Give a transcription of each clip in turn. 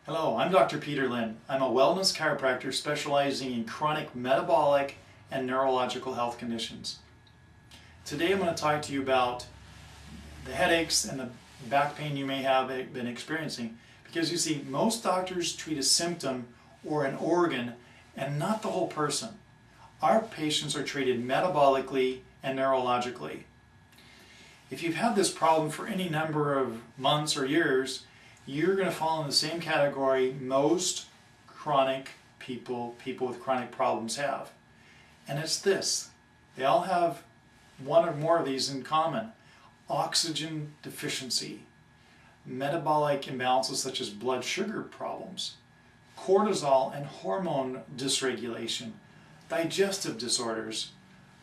Hello, I'm Dr. Peter Lin. I'm a wellness chiropractor specializing in chronic metabolic and neurological health conditions. Today I'm going to talk to you about the headaches and the back pain you may have been experiencing, because you see, most doctors treat a symptom or an organ and not the whole person. Our patients are treated metabolically and neurologically. If you've had this problem for any number of months or years, you're going to fall in the same category most chronic people with chronic problems have. And it's this: they all have one or more of these in common: oxygen deficiency, metabolic imbalances such as blood sugar problems, cortisol and hormone dysregulation, digestive disorders,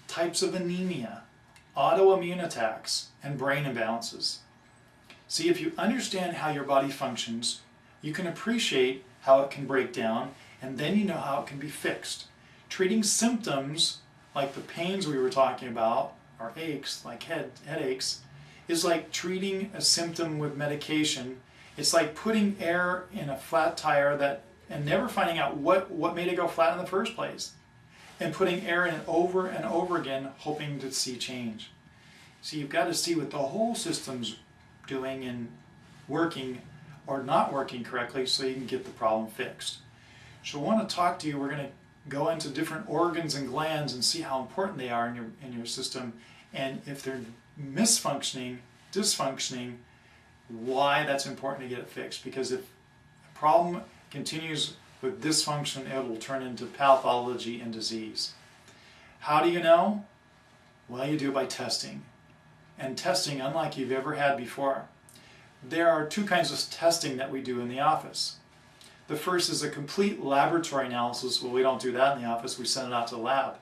types of anemia, autoimmune attacks, and brain imbalances. See, if you understand how your body functions, you can appreciate how it can break down, and then you know how it can be fixed. Treating symptoms like the pains we were talking about, or aches, like headaches, is like treating a symptom with medication. It's like putting air in a flat tire and never finding out what made it go flat in the first place, and putting air in it over and over again, hoping to see change. So you've got to see what the whole system's doing and working or not working correctly so you can get the problem fixed. So I want to talk to you. We're going to go into different organs and glands and see how important they are in your system, and if they're misfunctioning, dysfunctioning, why that's important to get it fixed. Because if a problem continues with dysfunction, it will turn into pathology and disease. How do you know? Well, you do it by testing. And testing unlike you've ever had before. There are two kinds of testing that we do in the office. The first is a complete laboratory analysis. Well, we don't do that in the office. We send it out to the lab.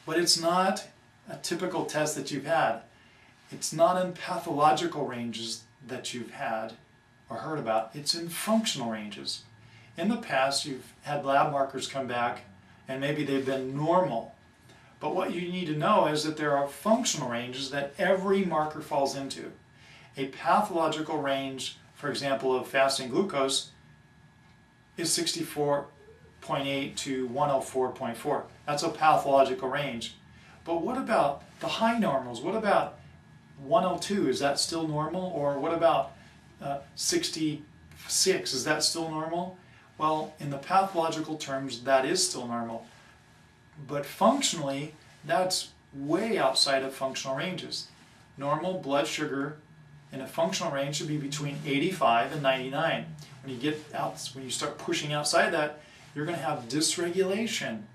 But it's not a typical test that you've had. It's not in pathological ranges that you've had or heard about. It's in functional ranges. In the past, you've had lab markers come back and maybe they've been normal. But what you need to know is that there are functional ranges that every marker falls into. A pathological range, for example, of fasting glucose is 64.8 to 104.4. That's a pathological range. But what about the high normals? What about 102? Is that still normal? Or what about 66? Is that still normal? Well, in the pathological terms, that is still normal. But functionally, that's way outside of functional ranges. Normal blood sugar in a functional range should be between 85 and 99. When you start pushing outside that, you're going to have dysregulation.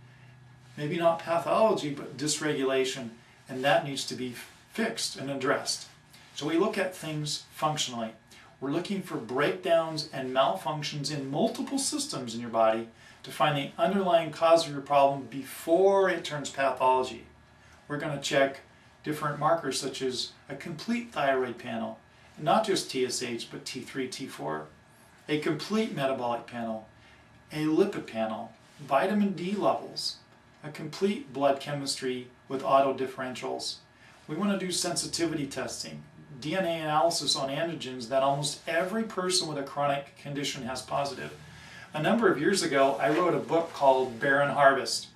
Maybe not pathology, but dysregulation, and that needs to be fixed and addressed. So we look at things functionally. We're looking for breakdowns and malfunctions in multiple systems in your body to find the underlying cause of your problem before it turns pathology. We're going to check different markers such as a complete thyroid panel, not just TSH, but T3, T4, a complete metabolic panel, a lipid panel, vitamin D levels, a complete blood chemistry with auto differentials. We want to do sensitivity testing, DNA analysis on antigens that almost every person with a chronic condition has positive. A number of years ago, I wrote a book called Barren Harvest,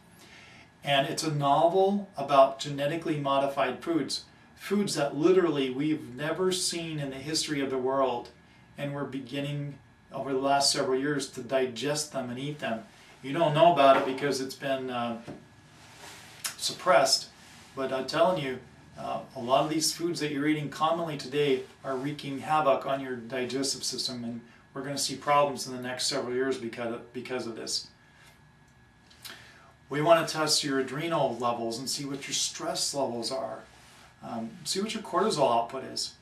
and it's a novel about genetically modified foods, foods that literally we've never seen in the history of the world, and we're beginning over the last several years to digest them and eat them. You don't know about it because it's been suppressed, but I'm telling you, a lot of these foods that you're eating commonly today are wreaking havoc on your digestive system, and we're going to see problems in the next several years because of this. We want to test your adrenal levels and see what your stress levels are. See what your cortisol output is.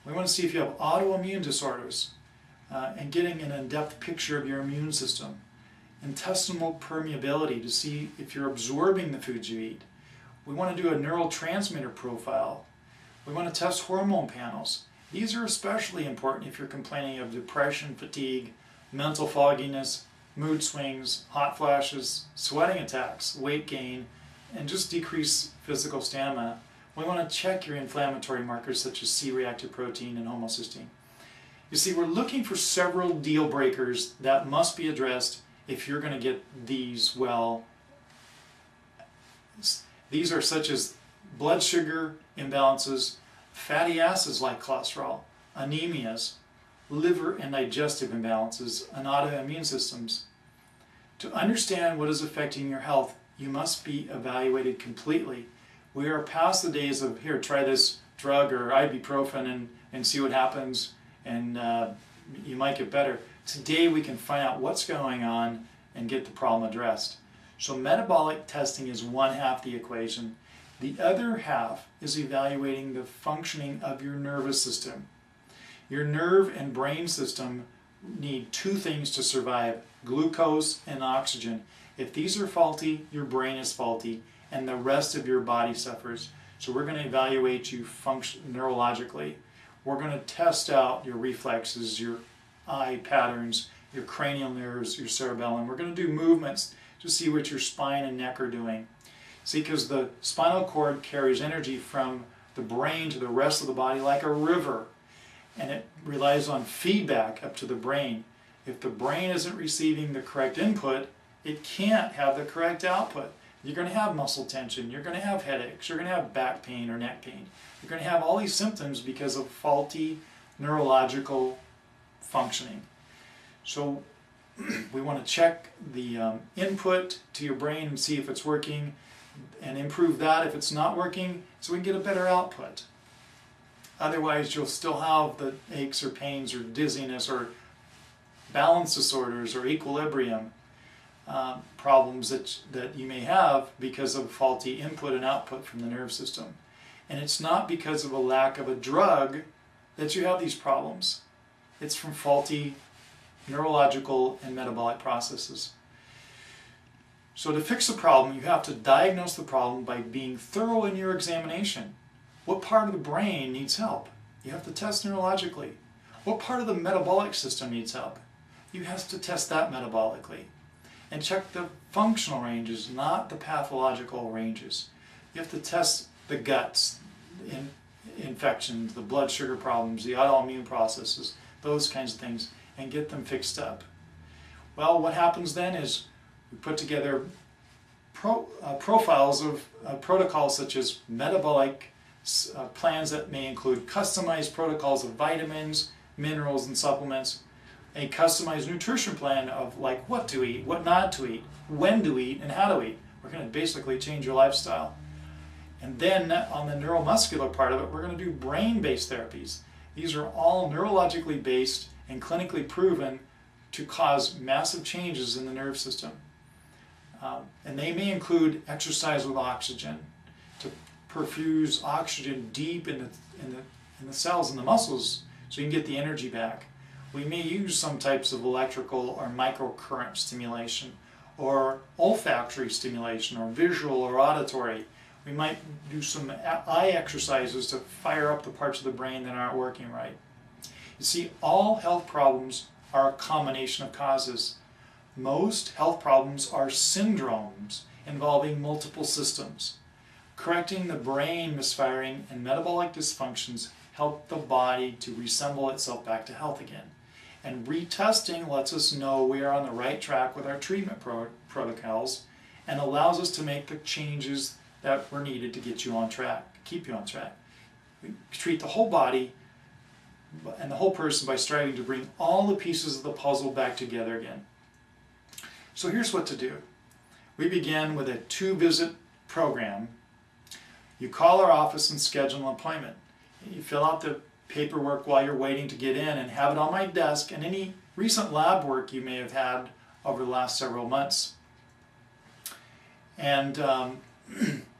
We want to see if you have autoimmune disorders and getting an in-depth picture of your immune system. Intestinal permeability to see if you're absorbing the foods you eat. We want to do a neurotransmitter profile. We want to test hormone panels. These are especially important if you're complaining of depression, fatigue, mental fogginess, mood swings, hot flashes, sweating attacks, weight gain, and just decreased physical stamina. We want to check your inflammatory markers such as C-reactive protein and homocysteine. You see, we're looking for several deal breakers that must be addressed if you're going to get these well. These are such as blood sugar imbalances, fatty acids like cholesterol, anemias, liver and digestive imbalances, and autoimmune systems. To understand what is affecting your health, you must be evaluated completely. We are past the days of, here, try this drug or ibuprofen and see what happens, and you might get better. Today we can find out what's going on and get the problem addressed. So metabolic testing is one half the equation. The other half is evaluating the functioning of your nervous system. Your nerve and brain system need two things to survive: glucose and oxygen. If these are faulty, your brain is faulty, and the rest of your body suffers. So we're going to evaluate you neurologically. We're going to test out your reflexes, your eye patterns, your cranial nerves, your cerebellum. We're going to do movements to see what your spine and neck are doing. See, because the spinal cord carries energy from the brain to the rest of the body like a river, and it relies on feedback up to the brain. If the brain isn't receiving the correct input, it can't have the correct output. You're going to have muscle tension, you're going to have headaches, you're going to have back pain or neck pain. You're going to have all these symptoms because of faulty neurological functioning. So we want to check the input to your brain and see if it's working, and improve that if it's not working, so we can get a better output. Otherwise, you'll still have the aches or pains or dizziness or balance disorders or equilibrium problems that you may have because of faulty input and output from the nerve system. And it's not because of a lack of a drug that you have these problems. It's from faulty neurological and metabolic processes. So to fix the problem, you have to diagnose the problem by being thorough in your examination. What part of the brain needs help? You have to test neurologically. What part of the metabolic system needs help? You have to test that metabolically. And check the functional ranges, not the pathological ranges. You have to test the guts, the infections, the blood sugar problems, the autoimmune processes, those kinds of things, and get them fixed up. Well, what happens then is we put together profiles of protocols such as metabolic plans that may include customized protocols of vitamins, minerals, and supplements, a customized nutrition plan of like what to eat, what not to eat, when to eat, and how to eat. We're going to basically change your lifestyle. And then on the neuromuscular part of it, we're going to do brain-based therapies. These are all neurologically based and clinically proven to cause massive changes in the nerve system. And they may include exercise with oxygen, to perfuse oxygen deep in the cells and the muscles so you can get the energy back. We may use some types of electrical or microcurrent stimulation, or olfactory stimulation, or visual or auditory. We might do some eye exercises to fire up the parts of the brain that aren't working right. You see, all health problems are a combination of causes. Most health problems are syndromes involving multiple systems. Correcting the brain misfiring and metabolic dysfunctions help the body to reassemble itself back to health again. And retesting lets us know we are on the right track with our treatment protocols, and allows us to make the changes that were needed to get you on track, keep you on track. We treat the whole body and the whole person by striving to bring all the pieces of the puzzle back together again. So here's what to do. We begin with a 2-visit program. You call our office and schedule an appointment. You fill out the paperwork while you're waiting to get in and have it on my desk, and any recent lab work you may have had over the last several months. And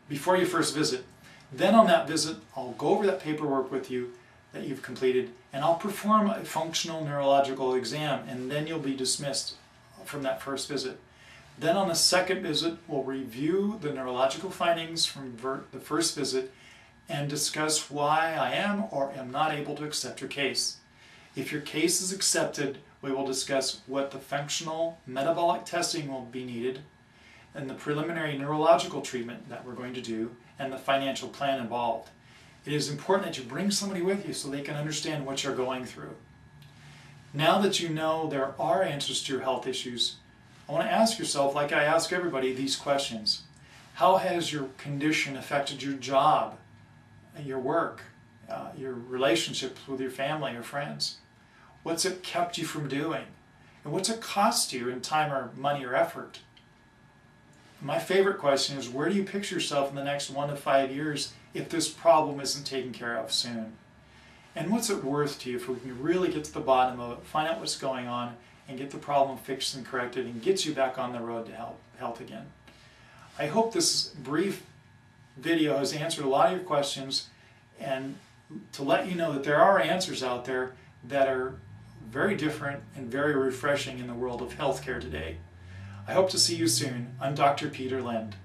before your first visit. Then on that visit, I'll go over that paperwork with you that you've completed, and I'll perform a functional neurological exam, and then you'll be dismissed from that first visit. Then on the second visit, we'll review the neurological findings from the first visit and discuss why I am or am not able to accept your case. If your case is accepted, we will discuss what the functional metabolic testing will be needed, and the preliminary neurological treatment that we're going to do, and the financial plan involved. It is important that you bring somebody with you so they can understand what you're going through. Now that you know there are answers to your health issues, I want to ask yourself, like I ask everybody, these questions. How has your condition affected your job, your work, your relationships with your family or friends? What's it kept you from doing? And what's it cost you in time or money or effort? My favorite question is, where do you picture yourself in the next 1 to 5 years if this problem isn't taken care of soon? And what's it worth to you if we can really get to the bottom of it, find out what's going on, and get the problem fixed and corrected and get you back on the road to health again? I hope this brief video has answered a lot of your questions, and to let you know that there are answers out there that are very different and very refreshing in the world of healthcare today. I hope to see you soon. I'm Dr. Peter Lind.